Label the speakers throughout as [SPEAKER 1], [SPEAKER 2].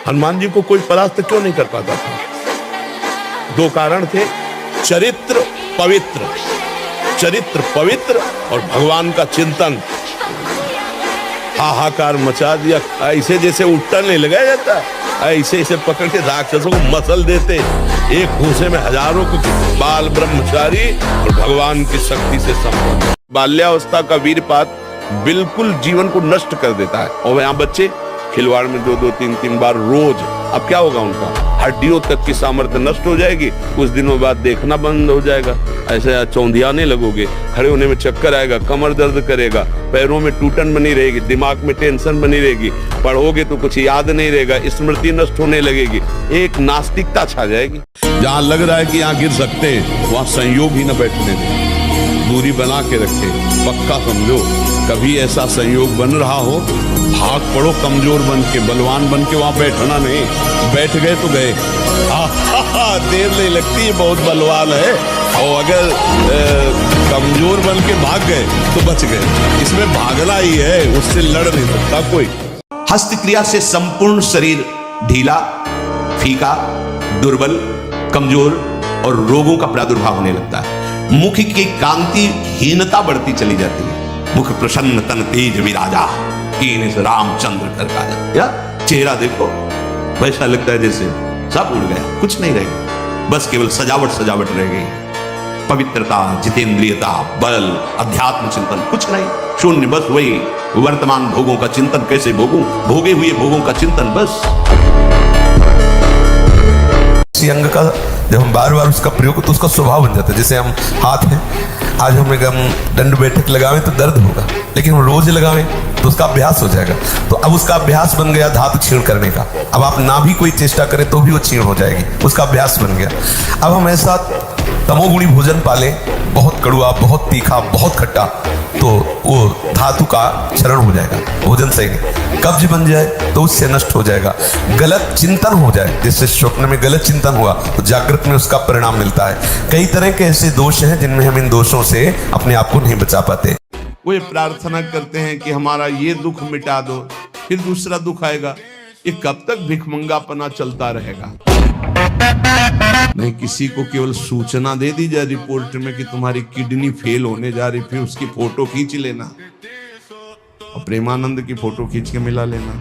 [SPEAKER 1] हनुमान जी को कोई परास्त क्यों नहीं कर पाता था? दो कारण थे, चरित्र पवित्र और भगवान का चिंतन। हाहाकार मचा दिया, ऐसे जैसे उल्टा नहीं लगाया जाता, ऐसे ऐसे पकड़ के राक्षसों को मसल देते। एक घूसे में हजारों को बाल ब्रह्मचारी और भगवान की शक्ति से संपन्न। बाल्यावस्था का वीरपात बिल्कुल जीवन को नष्ट कर देता है। और यहाँ बच्चे खिलवाड़ में 2-2, 3-3 बार रोज, अब क्या होगा उनका? हड्डियों तक की सामर्थ्य नष्ट हो जाएगी, कुछ दिनों बाद देखना बंद हो जाएगा, ऐसे चौंधियाने लगोगे, खड़े होने में चक्कर आएगा, कमर दर्द करेगा, पैरों में टूटन बनी रहेगी, दिमाग में टेंशन बनी रहेगी, पढ़ोगे तो कुछ याद नहीं रहेगा, स्मृति नष्ट होने लगेगी, एक नास्तिकता छा जाएगी। जहाँ लग रहा है कि यहाँ गिर सकते हैं, वहाँ संयोग ही न बैठने दें, दूरी बना के रखे। पक्का समझो, कभी ऐसा संयोग बन रहा हो, भाग पड़ो कमजोर बन के, बलवान बन के, वहां बैठना नहीं। बैठ गए तो गए, देर नहीं लगती, बहुत बलवान है। और अगर कमजोर बन के भाग गए तो बच गए। इसमें भागना ही है, उससे लड़ नहीं सकता कोई।
[SPEAKER 2] हस्त क्रिया से संपूर्ण शरीर ढीला, फीका, दुर्बल, कमजोर और रोगों का प्रादुर्भाव होने लगता है। मुख की कांति हीनता बढ़ती चली जाती है। मुख प्रसन्न तन तेज विराजा, कीन से रामचंद्र कर काजा। या चेहरा देखो, वैसा लगता है जैसे सब उड़ गया, कुछ नहीं रहेगा, बस केवल सजावट रह गई। पवित्रता, जितेंद्रियता, बल, अध्यात्म चिंतन कुछ नहीं, शून्य। बस वही वर्तमान भोगों का चिंतन, कैसे भोगूं, भोगे हुए भोगों का चिंतन बस।
[SPEAKER 3] किसी अंग का जब हम बार बार उसका प्रयोग तो उसका स्वभाव बन जाता है। जैसे हम हाथ है, आज हम दंड बैठक लगावें तो दर्द होगा, लेकिन हम रोज लगावें तो उसका अभ्यास हो जाएगा। तो अब उसका अभ्यास बन गया धातु क्षीण करने का। अब आप ना भी कोई चेष्टा करें तो भी वो क्षीण हो जाएगी, उसका अभ्यास बन गया। अब हम ऐसा तमोगुणी भोजन पाले, बहुत कड़वा, बहुत तीखा, बहुत खट्टा, तो वो धातु का क्षरण हो जाएगा, भोजन सही नहीं। कब्ज बन जाए तो उससे नष्ट हो जाएगा। गलत चिंतन हो जाए, जैसे स्वप्न में गलत चिंतन हुआ तो जागृत में उसका परिणाम मिलता है। कई तरह के ऐसे दोष हैं जिनमें हम इन दोषों से अपने आप को नहीं बचा पाते।
[SPEAKER 1] वो ये प्रार्थना करते हैं कि हमारा ये दुख मिटा दो, फिर दूसरा दुख आएगा। ये कब तक भिखमंगापना चलता रहेगा? नहीं, किसी को केवल सूचना दे दी जाए रिपोर्ट में कि तुम्हारी किडनी फेल होने जा रही, फिर उसकी फोटो खींच लेना और प्रेमानंद की फोटो खींच के मिला लेना।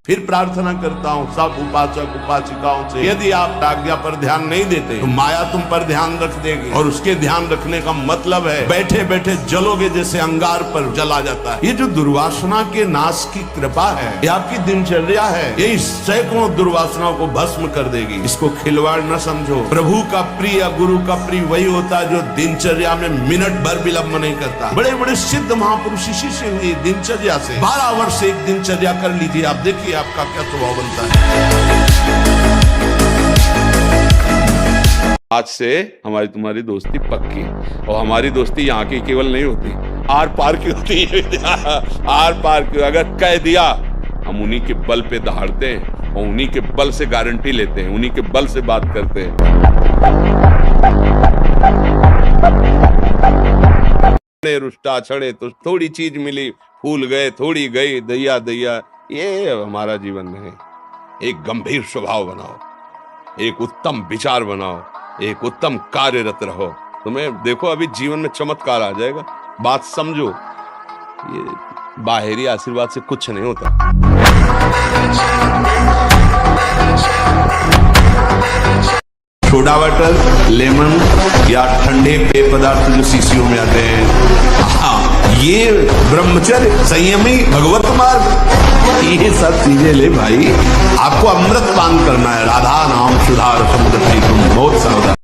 [SPEAKER 1] फिर प्रार्थना करता हूँ सब उपासक उपासिकाओं से, यदि आप आज्ञा पर ध्यान नहीं देते तो माया तुम पर ध्यान रख देगी। और उसके ध्यान रखने का मतलब है बैठे बैठे जलोगे जैसे अंगार पर जला जाता है। ये जो दुर्वासना के नाश की कृपा है, ये आपकी दिनचर्या है, ये सैकड़ों दुर्वासनाओं को भस्म कर देगी। इसको खिलवाड़ न समझो। प्रभु का प्रिय, गुरु का प्रिय वही होता है जो दिनचर्या में मिनट भर विलंब नहीं करता। बड़े बड़े सिद्ध महापुरुष इसी से हुई दिनचर्या से। 12 वर्ष एक दिनचर्या कर लीजिए, आप देखिए आपका क्या स्वभाव बनता है। आज से हमारी तुम्हारी दोस्ती पक्की, और हमारी दोस्ती यहाँ की केवल नहीं होती, आर पार की होती है। आर पार की, अगर कह दिया हम उन्हीं के बल पे दहाड़ते हैं और उन्हीं के बल से गारंटी लेते हैं, उन्हीं के बल से बात करते हैं। रुष्टा छड़े तो थोड़ी चीज मिली, फूल गए, थोड़ी गई, दैया दैया। ये हमारा जीवन नहीं। एक गंभीर स्वभाव बनाओ, एक उत्तम विचार बनाओ, एक उत्तम कार्यरत रहो, तुम्हें देखो अभी जीवन में चमत्कार आ जाएगा। बात समझो, ये बाहरी आशीर्वाद से कुछ नहीं होता।
[SPEAKER 2] सोडा वाटर, लेमन या ठंडे पेय पदार्थ जो शीशियों में आते हैं, हाँ, ये ब्रह्मचर्य, संयमी, भगवत मार्ग, ये सब चीजें ले भाई। आपको अमृत पान करना है, राधा नाम सुधार समुद्र तुम बहुत सावधान।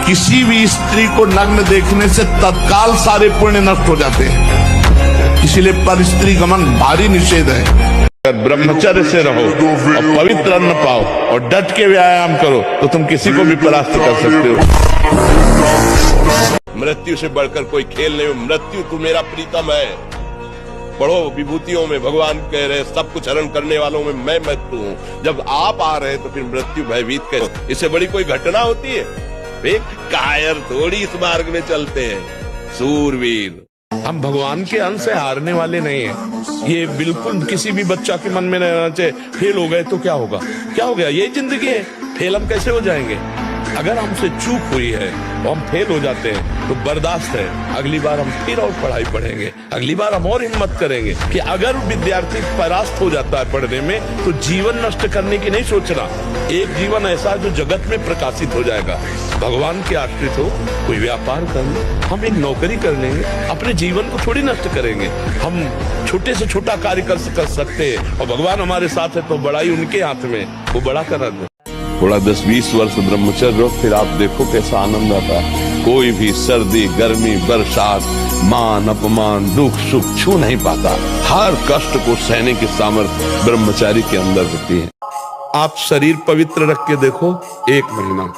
[SPEAKER 2] किसी भी स्त्री को नग्न देखने से तत्काल सारे पुण्य नष्ट हो जाते हैं, इसीलिए पर स्त्री गमन भारी निषेध है। अगर ब्रह्मचर्य से रहो और पवित्र अन्न पाओ और डट के व्यायाम करो तो तुम किसी को भी परास्त कर सकते हो। मृत्यु से बढ़कर कोई खेल नहीं, मृत्यु तू मेरा प्रीतम है। पढ़ो विभूतियों में भगवान कह रहे सब कुछ हरण करने वालों में मैं मृत्यु हूँ। जब आप आ रहे तो फिर मृत्यु भयभीत करो। इससे बड़ी कोई घटना होती है? एक कायर थोड़ी इस मार्ग में चलते हैं, सूरवीर।
[SPEAKER 1] हम भगवान के अंश से हारने वाले नहीं हैं। ये बिल्कुल किसी भी बच्चा के मन में नहीं रहना चाहिए फेल हो गए तो क्या होगा, क्या हो गया, यही जिंदगी है, फेल हम कैसे हो जाएंगे। अगर हमसे चूक हुई है और हम फेल हो जाते हैं तो बर्दाश्त है, अगली बार हम फिर और पढ़ाई पढ़ेंगे, अगली बार हम और हिम्मत करेंगे। कि अगर विद्यार्थी परास्त हो जाता है पढ़ने में तो जीवन नष्ट करने की नहीं सोचना। एक जीवन ऐसा है जो जगत में प्रकाशित हो जाएगा। भगवान के आश्रित हो, कोई व्यापार कर लो, हम एक नौकरी कर लेंगे, अपने जीवन को थोड़ी नष्ट करेंगे। हम छोटे से छोटा कार्य कर सकते हैं और भगवान हमारे साथ है तो बड़ाई उनके हाथ में, वो बड़ा कर दे। थोड़ा 10-20 वर्ष ब्रह्मचर्य रहो, फिर आप देखो कैसा आनंद आता है। कोई भी सर्दी गर्मी बरसात मान अपमान दुख सुख छू नहीं पाता। हर कष्ट को सहने की सामर्थ्य ब्रह्मचारी के अंदर होती है। आप शरीर पवित्र रख के देखो, 1 महीना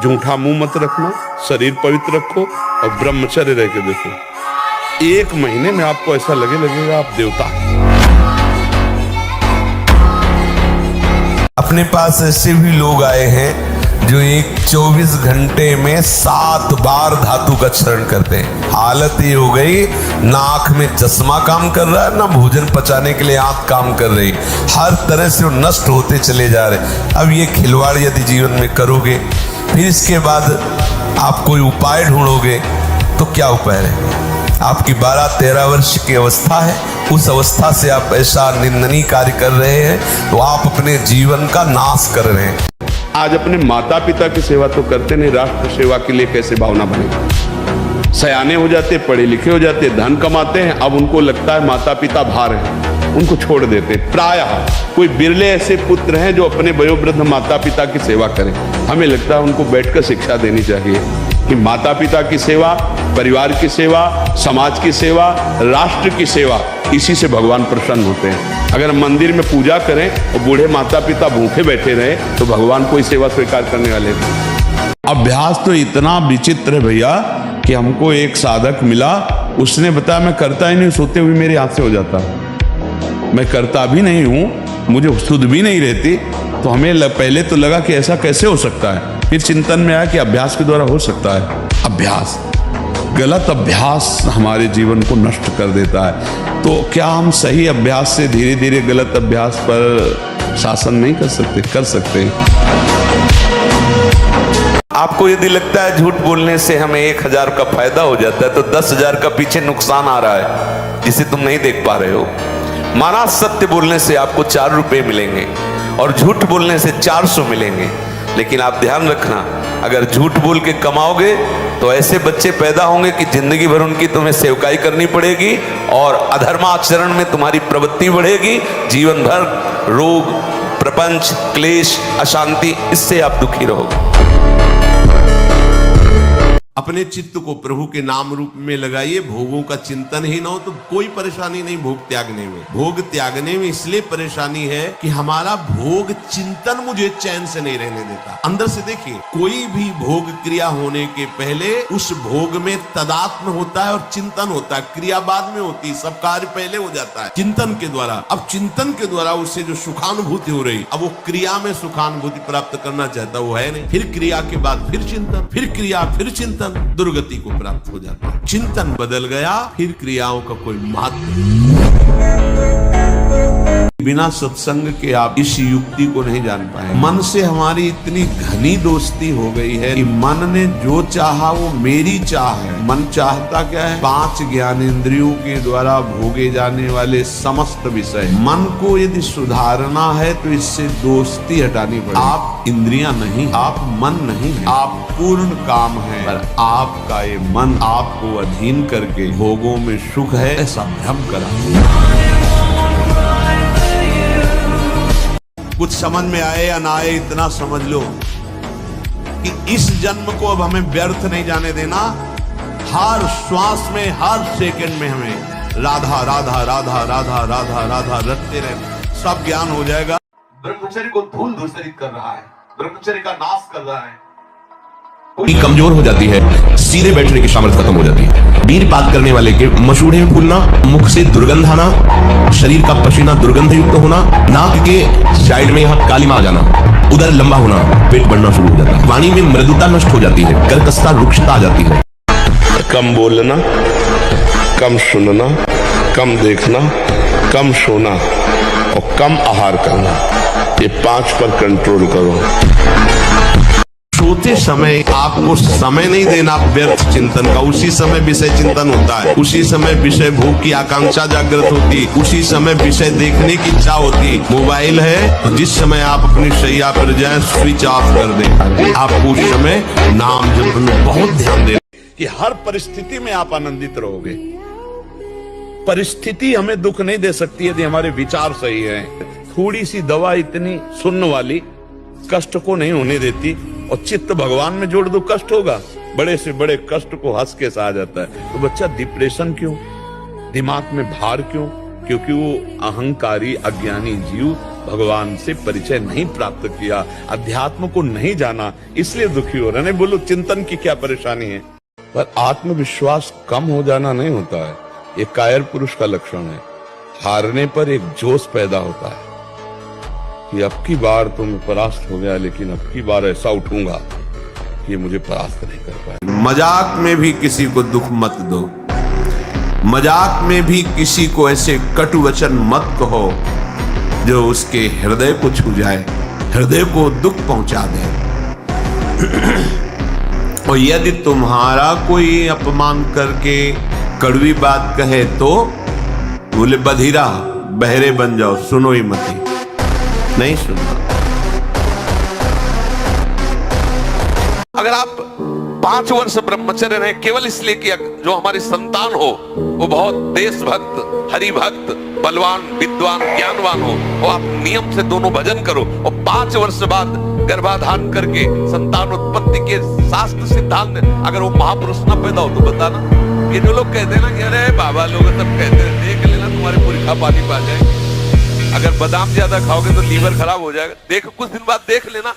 [SPEAKER 1] झूठा मुंह मत रखना, शरीर पवित्र रखो और ब्रह्मचर्य रह के देखो, 1 महीने में आपको ऐसा लगेगा आप देवता।
[SPEAKER 3] अपने पास ऐसे भी लोग आए हैं जो एक 24 घंटे में 7 बार धातु का चरण करते हैं। हालत ये हो गई, ना आंख में चश्मा काम कर रहा है, ना भोजन पचाने के लिए आंख काम कर रही, हर तरह से वो नष्ट होते चले जा रहे। अब ये खिलवाड़ यदि जीवन में करोगे, फिर इसके बाद आप कोई उपाय ढूंढोगे तो क्या उपाय रहेगा। आपकी 12-13 वर्ष की अवस्था है, उस अवस्था से आप ऐसा निंदनीय कार्य कर रहे हैं तो आप अपने जीवन का नाश कर रहे हैं।
[SPEAKER 1] आज अपने माता पिता की सेवा तो करते नहीं, राष्ट्र सेवा के लिए कैसे भावना बनेगी। सयाने हो जाते, पढ़े लिखे हो जाते, धन कमाते हैं, अब उनको लगता है माता पिता भार है, उनको छोड़ देते। प्रायः कोई बिरले ऐसे पुत्र हैं जो अपने वयोवृद्ध माता पिता की सेवा करें। हमें लगता है उनको बैठकर शिक्षा देनी चाहिए कि माता पिता की सेवा, परिवार की सेवा, समाज की सेवा, राष्ट्र की सेवा, इसी से भगवान प्रसन्न होते हैं। अगर हम मंदिर में पूजा करें और बूढ़े माता पिता भूखे बैठे रहे तो भगवान कोई सेवा स्वीकार करने वाले नहीं। अभ्यास तो इतना विचित्र है भैया कि हमको एक साधक मिला, उसने बताया मैं करता ही नहीं, सोते हुए मेरे हाथ से हो जाता, मैं करता भी नहीं हूँ, मुझे सुध भी नहीं रहती। तो हमें पहले तो लगा कि ऐसा कैसे हो सकता है, फिर चिंतन में आया कि अभ्यास के द्वारा हो सकता है। अभ्यास, गलत अभ्यास हमारे जीवन को नष्ट कर देता है। तो क्या हम सही अभ्यास से धीरे धीरे गलत अभ्यास पर शासन नहीं कर सकते? कर सकते हैं।
[SPEAKER 3] आपको यदि लगता है झूठ बोलने से हमें 1000 का फायदा हो जाता है तो 10,000 का पीछे नुकसान आ रहा है जिसे तुम नहीं देख पा रहे हो। माना सत्य बोलने से आपको 4 रुपए मिलेंगे और झूठ बोलने से 400 मिलेंगे। लेकिन आप ध्यान रखना, अगर झूठ बोल के कमाओगे तो ऐसे बच्चे पैदा होंगे कि जिंदगी भर उनकी तुम्हें सेवकाई करनी पड़ेगी और अधर्माचरण में तुम्हारी प्रवृत्ति बढ़ेगी। जीवन भर रोग, प्रपंच, क्लेश, अशांति, इससे आप दुखी रहोगे।
[SPEAKER 2] अपने चित्त को प्रभु के नाम रूप में लगाइए। भोगों का चिंतन ही ना हो तो कोई परेशानी नहीं भोग त्यागने में। भोग त्यागने में इसलिए परेशानी है कि हमारा भोग चिंतन मुझे चैन से नहीं रहने देता। अंदर से देखिए, कोई भी भोग क्रिया होने के पहले उस भोग में तदात्म होता है और चिंतन होता है। क्रिया बाद में होती है, सब कार्य पहले हो जाता है चिंतन के द्वारा। अब चिंतन के द्वारा उससे जो सुखानुभूति हो रही, अब वो क्रिया में सुखानुभूति प्राप्त करना चाहता वो है नहीं। फिर क्रिया के बाद फिर चिंतन, फिर क्रिया, फिर चिंतन, दुर्गति को प्राप्त हो जाता है। चिंतन बदल गया, फिर क्रियाओं का कोई महत्व नहीं। बिना सत्संग के आप इस युक्ति को नहीं जान पाए। मन से हमारी इतनी घनी दोस्ती हो गई है कि मन ने जो चाहा वो मेरी चाह है। मन चाहता क्या है? 5 ज्ञानेंद्रियों के द्वारा भोगे जाने वाले समस्त विषय। मन को यदि सुधारना है तो इससे दोस्ती हटानी पड़ेगी। आप इंद्रियां नहीं, आप मन नहीं है, आप पूर्ण काम है, पर आपका ये मन आपको अधीन करके भोगों में सुख है ऐसा भ्रम करा। कुछ समझ में आए या ना आए, इतना समझ लो कि इस जन्म को अब हमें व्यर्थ नहीं जाने देना। हर श्वास में, हर सेकंड में हमें राधा राधा राधा राधा राधा राधा रटते रहे, सब ज्ञान हो जाएगा।
[SPEAKER 3] ब्रह्मचर्य को धूल दूसरित कर रहा है, ब्रह्मचर्य का नाश कर रहा है।
[SPEAKER 2] कमजोर हो जाती है, सीधे बैठने की सामर्थ्य खत्म हो जाती है। वीरपात करने वाले के मसूड़े में फूलना, मुख से दुर्गंध आना, शरीर का पसीना दुर्गंध युक्त होना, नाक के साइड में यहाँ कालिमा आ जाना, उधर लंबा होना, पेट बढ़ना शुरू हो जाता है। वाणी में मृदुता नष्ट हो जाती है, कर्कशता, रुक्षता आ जाती है।
[SPEAKER 1] कम बोलना, कम सुनना, कम देखना, कम सोना और कम आहार करना, ये 5 पर कंट्रोल करो।
[SPEAKER 2] सोते समय आपको समय नहीं देना व्यर्थ चिंतन का, उसी समय विषय चिंतन होता है, उसी समय विषय भोग की आकांक्षा जागृत होती, उसी समय विषय देखने की इच्छा होती। मोबाइल है तो जिस समय आप अपनी शैया पर जाएं स्विच ऑफ कर दें, आपको उस समय नाम जप में बहुत ध्यान देना
[SPEAKER 1] कि हर परिस्थिति में आप आनंदित रहोगे। परिस्थिति हमें दुख नहीं दे सकती यदि हमारे विचार सही हैं। थोड़ी सी दवा इतनी सुन्न वाली कष्ट को नहीं होने देती, और चित्त भगवान में जोड़ दो कष्ट होगा। बड़े से बड़े कष्ट को हंस के सहा जाता है। तो बच्चा डिप्रेशन क्यों, दिमाग में भार क्यों? क्योंकि वो अहंकारी अज्ञानी जीव भगवान से परिचय नहीं प्राप्त किया, अध्यात्म को नहीं जाना, इसलिए दुखी हो रहा। नहीं बोलो चिंतन की क्या परेशानी है, पर आत्मविश्वास कम हो जाना नहीं होता है, ये कायर पुरुष का लक्षण है। हारने पर एक जोश पैदा होता है कि अब की बार तो मैं परास्त हो गया, लेकिन अब की बार ऐसा उठूंगा कि ये मुझे परास्त नहीं कर पाए।
[SPEAKER 2] मजाक में भी किसी को दुख मत दो, मजाक में भी किसी को ऐसे कटु वचन मत कहो जो उसके हृदय को छू जाए, हृदय को दुख पहुंचा दे। और यदि तुम्हारा कोई अपमान करके कड़वी बात कहे तो बोले बधिरा बहरे बन जाओ, सुनो ही मती, नहीं सुनना।
[SPEAKER 3] अगर आप 5 वर्ष ब्रह्मचर्य रहे केवल इसलिए कि जो हमारी संतान हो वो बहुत देशभक्त, हरिभक्त, बलवान, विद्वान, ज्ञानवान हो, और आप नियम से दोनों भजन करो, और 5 वर्ष बाद गर्भाधान करके संतान उत्पत्ति के शास्त्र सिद्धांत अगर वो महापुरुष न पैदा हो तो बताना। ये जो लोग कहते हैं ना कि अरे बाबा लोग सब कहते हैं देख लेना तुम्हारे पुरखा पानी पा जाए, अगर बादाम ज्यादा खाओगे तो लीवर खराब हो जाएगा, देख कुछ दिन बाद देख लेना।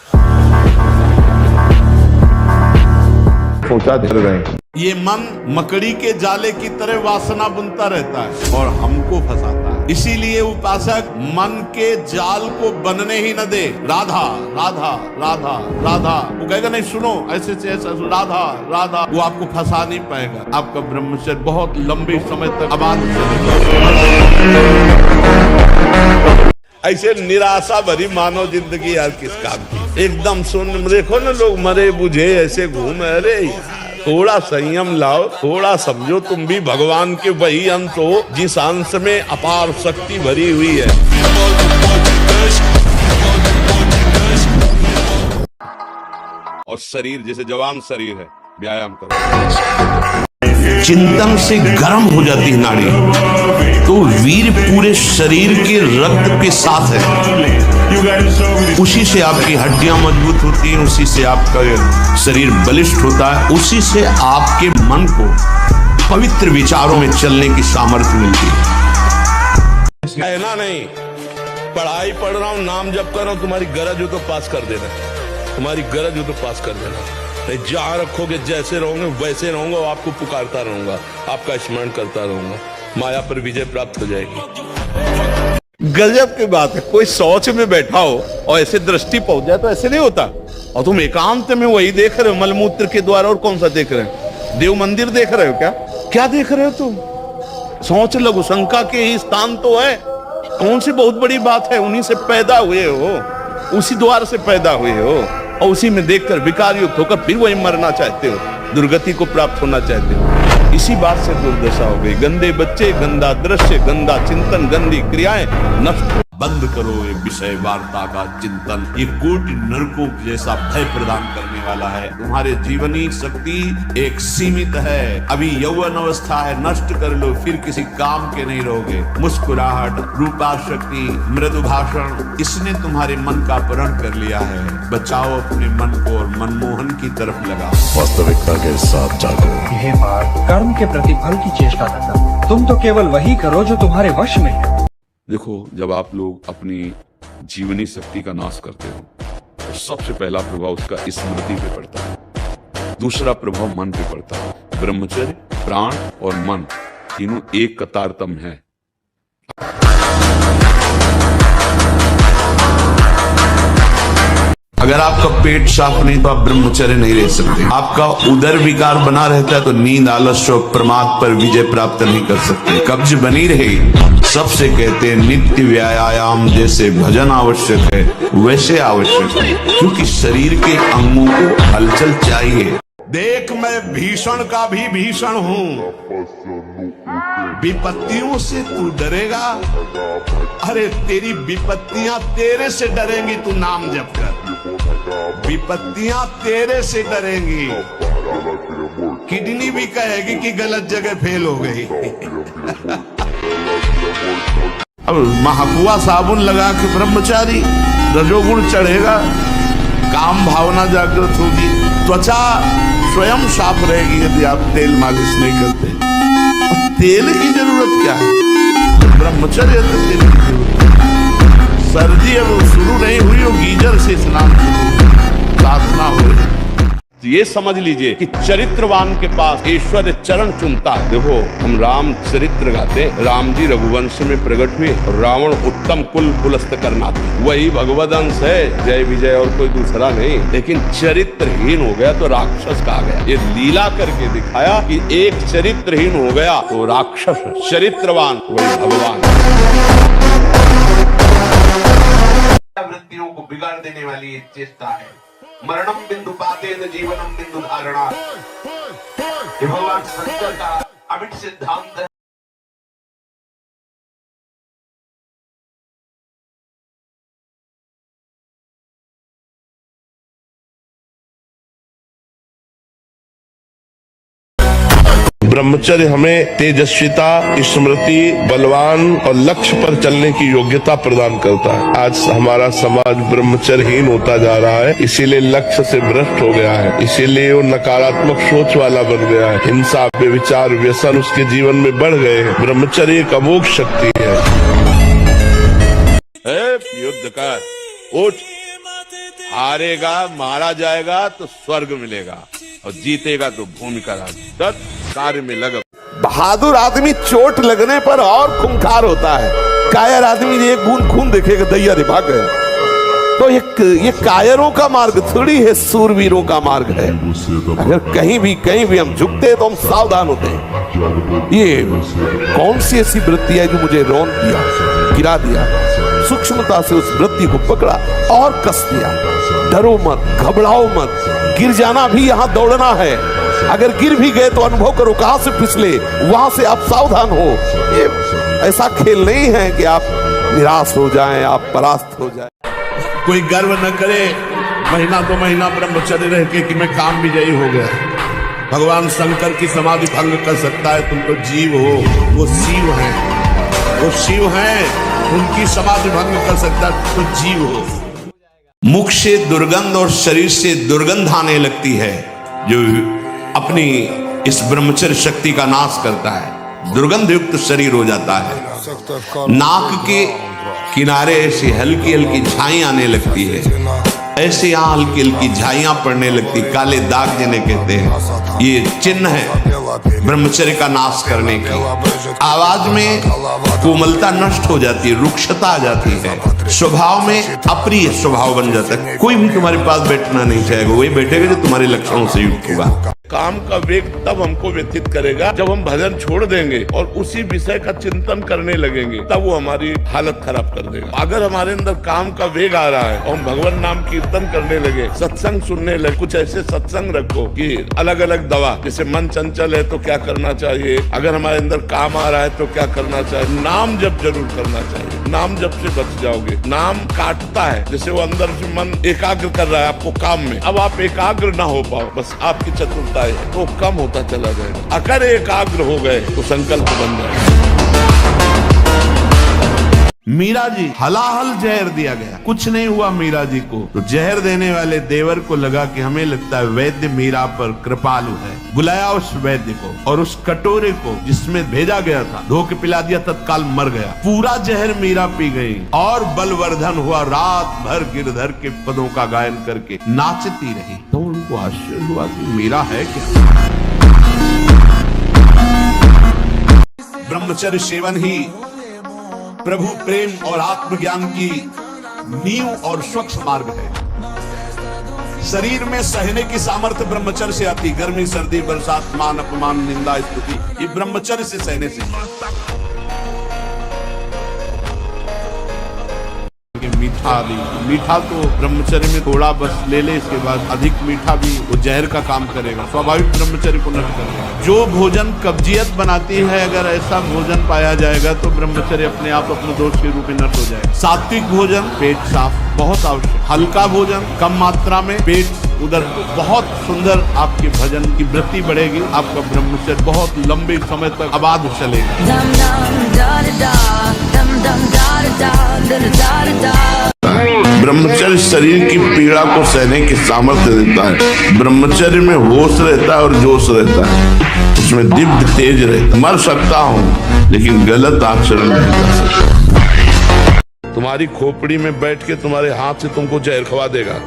[SPEAKER 1] सोचा धर रहे,
[SPEAKER 2] ये मन मकड़ी के जाले की तरह वासना बुनता रहता है और हमको फंसाता है। इसीलिए उपासक मन के जाल को बनने ही न दे। राधा राधा राधा राधा, वो कहेगा नहीं सुनो ऐसे से ऐसा, राधा राधा, वो आपको फंसा नहीं पाएगा। आपका ब्रह्मचर्य बहुत लंबे समय तक आबाद
[SPEAKER 1] ऐसे निराशा भरी मानव जिंदगी यार किस काम की। एकदम सुन देखो ना, लोग मरे बुझे ऐसे घूमे। अरे थोड़ा संयम लाओ, थोड़ा समझो तुम भी भगवान के वही अंश हो जिस अंश में अपार शक्ति भरी हुई है। और शरीर जैसे जवान शरीर है, व्यायाम करो।
[SPEAKER 2] चिंतन से गर्म हो जाती है नाड़ी, तो वीर पूरे शरीर के रक्त के साथ है, उसी से आपकी हड्डियां मजबूत होती हैं, उसी से आपका शरीर बलिष्ठ होता है, उसी से आपके मन को पवित्र विचारों में चलने की सामर्थ्य मिलती है।
[SPEAKER 1] कहना नहीं पढ़ाई पढ़ रहा हूँ, नाम जप कर रहा हूँ, तुम्हारी गरज हो तो पास कर देना, तुम्हारी गरज हो तो पास कर देना। जहाँ रखोगे जैसे रहोगे वैसे रहूंगा, और आपको पुकारता रहूंगा, आपका स्मरण करता रहूंगा, माया पर विजय प्राप्त हो जाएगी।
[SPEAKER 2] गजब की बात है, कोई शौच में बैठा हो और ऐसे दृष्टि पहुंच जाए तो ऐसे नहीं होता, और तुम एकांत में वही देख रहे हो मलमूत्र के द्वारा। और कौन सा देख रहे हो? देव मंदिर देख रहे हो क्या? क्या देख रहे हो तुम? सोच लघु शंका के ही स्थान तो है। कौन सी बहुत बड़ी बात है? उन्हीं से पैदा हुए हो, उसी द्वार से पैदा हुए हो, और उसी में देखकर विकार युक्त होकर फिर वही मरना चाहते हो, दुर्गति को प्राप्त होना चाहते हो। इसी बात से दुर्दशा हो गई। गंदे बच्चे, गंदा दृश्य, गंदा चिंतन, गंदी क्रियाएं नष्ट। बंद करो ये विषय वार्ता का चिंतन, ये कोटि नरकों जैसा भय प्रदान करने वाला है। तुम्हारे जीवनी शक्ति एक सीमित है, अभी यौवन अवस्था है, नष्ट कर लो, फिर किसी काम के नहीं रहोगे। मुस्कुराहट, रूपा शक्ति, मृदु भाषण, इसने तुम्हारे मन का अपहरण कर लिया है। बचाओ अपने मन को और मनमोहन की तरफ लगाओ।
[SPEAKER 4] वास्तविकता के साथ जागो।
[SPEAKER 5] यह बात कर्म के प्रतिफल की चेष्टा करना, तुम तो केवल वही करो जो तुम्हारे वश में है।
[SPEAKER 1] देखो, जब आप लोग अपनी जीवनी शक्ति का नाश करते हो तो सबसे पहला प्रभाव उसका स्मृति पे पड़ता है, दूसरा प्रभाव मन पे पड़ता है। ब्रह्मचर्य, प्राण और मन तीनों एक कतारतम है।
[SPEAKER 2] अगर आपका पेट साफ नहीं तो आप ब्रह्मचर्य नहीं रह सकते। आपका उदर विकार बना रहता है तो नींद, आलस्य और प्रमाद पर विजय प्राप्त नहीं कर सकते। कब्ज बनी रहे। सबसे कहते हैं नित्य व्यायाम जैसे भजन आवश्यक है वैसे आवश्यक है, क्योंकि शरीर के अंगों को हलचल चाहिए। देख मैं भीषण का भी भीषण हूँ, विपत्तियों से तू डरेगा, अरे तेरी विपत्तियां तेरे से डरेंगी, तू नाम जप कर। विपत्तियां तेरे से डरेंगी। किडनी भी कहेगी कि गलत जगह फेल हो गई। अब महाकुआ साबुन लगा के ब्रह्मचारी, रजोगुण चढ़ेगा, काम भावना जागृत होगी, त्वचा स्वयं साफ रहेगी यदि आप तेल मालिश नहीं करते। तेल की जरूरत क्या है? ब्रह्मचर्य तो तेल की जरूरत है। सर्दी अब शुरू नहीं हुई हो, गीजर से स्नान प्रार्थना हो। ये समझ लीजिए कि चरित्रवान के पास ईश्वर चरण चुमता है। देखो हम राम चरित्र गाते, राम जी रघुवंश में प्रकट हुए, रावण उत्तम कुल कुलस्त करना था, वही भगवद अंश है, जय विजय और कोई दूसरा नहीं। लेकिन चरित्रहीन हो गया तो राक्षस कहा गया। ये लीला करके दिखाया कि एक चरित्रहीन हो गया तो राक्षस, चरित्रवान वही भगवान। वृत्तियों को बिगाड़ देने वाली एक चेष्टा है। मरणम बिंदु पातेन जीवनम बिंदु धारणा, ये भगवान शंकर का अमिट सिद्धांत है।
[SPEAKER 1] ब्रह्मचर्य हमें तेजस्विता, स्मृति, बलवान और लक्ष्य पर चलने की योग्यता प्रदान करता है। आज हमारा समाज ब्रह्मचर्यहीन होता जा रहा है, इसीलिए लक्ष्य से भ्रष्ट हो गया है, इसीलिए वो नकारात्मक सोच वाला बन गया है। हिंसा, व्यभिचार, व्यसन उसके जीवन में बढ़ गए हैं। ब्रह्मचर्य एक अमोघ शक्ति है। युद्ध कर, उठ, हारेगा, मारा जाएगा तो स्वर्ग मिलेगा और जीतेगा तो भूमि का राज। कार्य में लगा। बहादुर आदमी चोट लगने पर और खूंखार होता है। कायर आदमी एक बूंद खून देखेगा दैया रे भाग गया। तो ये कायरों का मार्ग थोड़ी है, सूरवीरों का मार्ग है। अगर कहीं भी हम झुकते तो हम सावधान होते हैं। ये कौन सी ऐसी वृत्ति है जो मुझे रौंद दिया, गिरा दिया? सूक्ष्मता से उस वृत्ति को पकड़ा और कस दिया। डरो मत, घबराओ मत, गिर जाना भी यहाँ दौड़ना है। अगर गिर भी गए तो अनुभव करो कहां से फिसले, वहां से आप सावधान हो। ये ऐसा खेल नहीं है कि आप निराश हो जाएं, आप परास्त हो जाएं।
[SPEAKER 2] कोई गर्व न करे महीना दो महीना ब्रह्मचर्य रह के कि मैं काम विजयी हो गया। भगवान शंकर की समाधि भंग कर सकता है, तुम तो जीव हो, वो शिव है, वो शिव है, उनकी समाधि भंग कर सकता है, तो जीव हो। मुख से दुर्गंध और शरीर से दुर्गंध आने लगती है जो अपनी इस ब्रह्मचर्य शक्ति का नाश करता है। दुर्गंध युक्त शरीर हो जाता है। नाक के किनारे ऐसी हल्की हल्की झाई आने लगती है, ऐसे यहाँ हल्की हल्की झाइयां पड़ने लगती, काले दाग जिन्हें कहते हैं। ये चिन्ह है ब्रह्मचर्य का नाश करने की। आवाज में कोमलता नष्ट हो जाती है, रुक्षता आ जाती है, स्वभाव में अप्रिय स्वभाव बन जाता है। कोई भी तुम्हारे पास बैठना नहीं चाहेगा, वही बैठेगा जो तुम्हारे लक्षणों से युक्त होगा।
[SPEAKER 1] काम का वेग तब हमको व्यतीत करेगा जब हम भजन छोड़ देंगे और उसी विषय का चिंतन करने लगेंगे, तब वो हमारी हालत खराब कर देगा। अगर हमारे अंदर काम का वेग आ रहा है और हम भगवान नाम कीर्तन करने लगे, सत्संग सुनने लगे, कुछ ऐसे सत्संग रखो कि अलग अलग दवा, जैसे मन चंचल है तो क्या करना चाहिए, अगर हमारे अंदर काम आ रहा है तो क्या करना चाहिए। नाम जप जरूर करना चाहिए, नाम जप से बच जाओगे। नाम काटता है, जैसे वो अंदर से मन एकाग्र कर रहा है आपको काम में, अब आप एकाग्र ना हो पाओ, बस आपकी चतुरता तो कम होता चला जाएगा। अगर एकाग्र हो गए तो संकल्प बन जाएगा।
[SPEAKER 2] मीरा जी हलाहल जहर दिया गया, कुछ नहीं हुआ मीरा जी को। तो जहर देने वाले देवर को लगा कि हमें लगता है वैद्य मीरा पर कृपालु है, बुलाया उस वैद्य को और उस कटोरे को जिसमें भेजा गया था धो के पिला दिया, तत्काल मर गया। पूरा जहर मीरा पी गई और बलवर्धन हुआ, रात भर गिरधर के पदों का गायन करके नाचती रही। तो उनको आश्चर्य हुआ कि मीरा है क्या। ब्रह्मचर्य सेवन ही प्रभु प्रेम और आत्मज्ञान की नींव और स्वच्छ मार्ग है। शरीर में सहने की सामर्थ्य ब्रह्मचर्य से आती। गर्मी, सर्दी, बरसात, मान, अपमान, निंदा, स्तुति, ये ब्रह्मचर्य से सहने से। मीठा तो ब्रह्मचर्य में थोड़ा बस ले ले, इसके बाद अधिक मीठा भी वो जहर का काम करेगा, स्वाभाविक ब्रह्मचर्य को नष्ट करेगा। जो भोजन कब्जियत बनाती है, अगर ऐसा भोजन पाया जाएगा तो ब्रह्मचर्य अपने आप अपने दोष के रूप में नष्ट हो जाएगा। सात्विक भोजन, पेट साफ बहुत आवश्यक। हल्का भोजन, कम मात्रा में, पेट उधर बहुत सुंदर आपके भजन की वृत्ति बढ़ेगी। आपका ब्रह्मचर्य बहुत लंबे समय तक आबाद चलेगा। ब्रह्मचर्य शरीर की पीड़ा को सहने की सामर्थ्य देता है। ब्रह्मचर्य में होश रहता है और जोश रहता है, उसमें दिव्य तेज रहता है। मर सकता हूँ लेकिन गलत आचरण नहीं कर सकता।
[SPEAKER 1] तुम्हारी खोपड़ी में बैठ के तुम्हारे हाथ से तुमको जहर खवा देगा,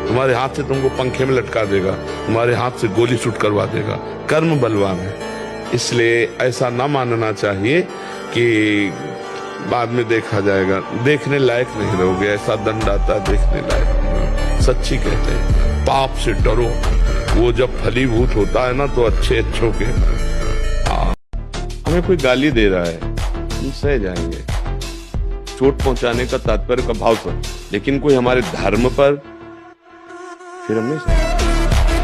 [SPEAKER 1] तुम्हारे हाथ से तुमको पंखे में लटका देगा, तुम्हारे हाथ से गोली शूट करवा देगा। कर्म बलवान है, इसलिए ऐसा ना मानना चाहिए कि बाद में देखा जाएगा। देखने लायक नहीं रहोगे, ऐसा दंड आता देखने लायक नहीं। सच्ची कहते हैं, पाप से डरो, वो जब फलीभूत होता है ना तो अच्छे अच्छों के। हमें कोई गाली दे रहा है, हम सह जाएंगे, चोट पहुंचाने का तात्पर्य का भाव से, लेकिन कोई हमारे धर्म पर, फिर हमें